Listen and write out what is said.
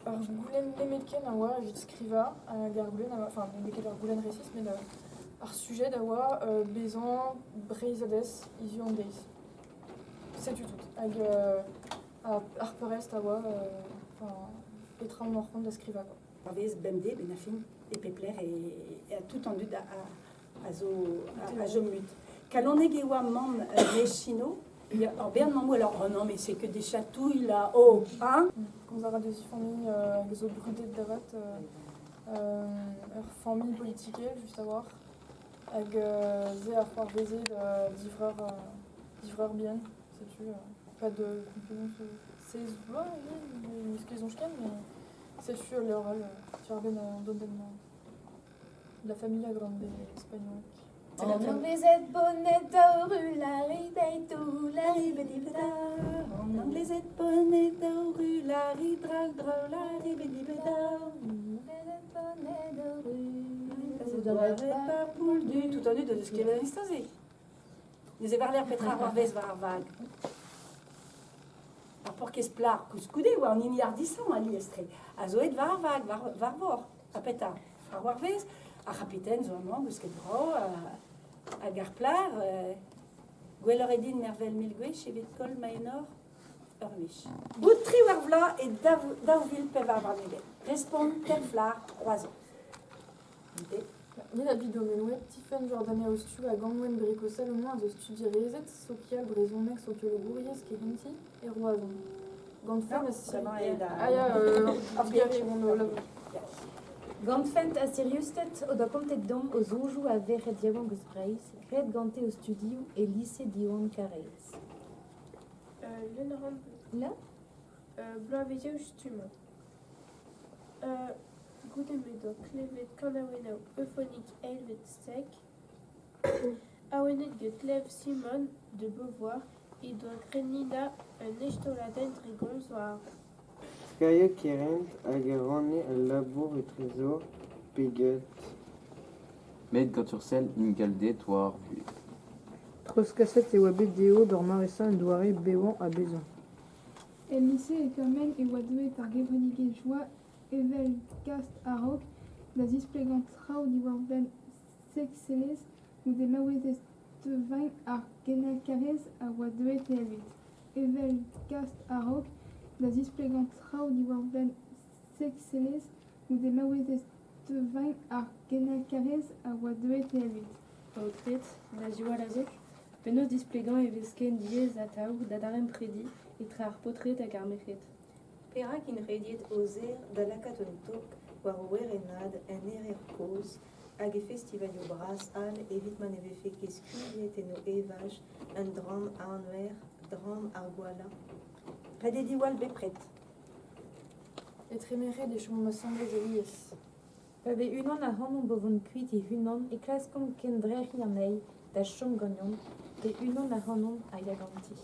Ar goulenn nemetken a oa evit skriva hag ar goulenn, enfin nemetken ar goulenn resis, mais ar sujet a oa bezañ breizadez izu an deiz. Setu tout. Hag ar peurest a oa petra an orc'hant da skriva. Vez bemde ben a fin e pepler e a tout an dud a zo mut. Kaloneg e oa mam mechino, ar bern mamou alors, oh non mais c'est que des chatouilles là, oh, hein? Komz a ra deus familh hag zo brudet davat ur familh politike just a war hag ze ar c'hoar vezet divreur bien, setu, pas de complément seiz oa, n'eus ket zonj ken, mais setu leur rôle, tu ar ben dondenn la famille grande espagnole. On vezet bonnet daoru la deitou la ribedibeda. On blezet bonnet daoru la drag la ribedibeda. On vezet bonnet daoru. Se doare pa poul du, tout an dud eus ket an istaze. Neus e varler petra ar vez war ar vag. Ar porkez plar kouskoude oa an ini ar disan ali estre. A zo et var vag, var vor, a peta. Ar war vez, a rapiten zo amant eus ket bro, hag ar plar, gwellor edin mervel mil gwech evit kol maenor ur wech. Bout tri war vla e daouvil pev ar varneget. Respond ter flar 3 ans. Met a bidomenouet, Tiffen Jordanea o stu a gangwen briko Salomon a zo studi rezet, sokial brezonek sokiolo gouriez kerenti e roazon. Gantfen a si... Ah ya, ar gare on o lavo. Gantfent a seriustet o da kontet dom o zoujou a veret diagon eus breiz, gret gante o studiou e lycée diwan kareiz. Lenaran La? bloavezio stumon. Goudemedo, klevet kanaweno, euphonique elvet sec. Awenet get lev Simone de Beauvoir, et doit grenina un echtoladen drigol soir. Skaia kerent hag e ranne al labour e trezor peget. Met gantursel ingaldet war vu. Troskaset e oa bet deo d'or maresin en doare bewan a bezan. El lycée et Carmen et Wadoué par Gevonige Joie, Evel Cast Arok, da zisplegant trao diwar ben sexeles ou des mawezes de vin ar genel karez a Wadoué telvit. Evel Cast Arok, da zisplegant trao diwar ben sexeles ou des mawezes de vin ar genel karez a Wadoué telvit. Autret, la joa lazek, penaos displegant e vesken diez a taour da darem predi et tra ar potret hag ar mechet. Perak in rediet ozer da lakat un tok war o werenad en erer koz hag e festivalio bras al evit man e vefe ket skuliet en o evaj un dram anwer, dram ar gwala. Red e diwal bepret. Et tremeret de chom ma sangre de lies. Pa ve unan a hanon bovon kuit e hunan e klaskom ken dreri an ei da chom gagnon, e unan a hanon a yaganti.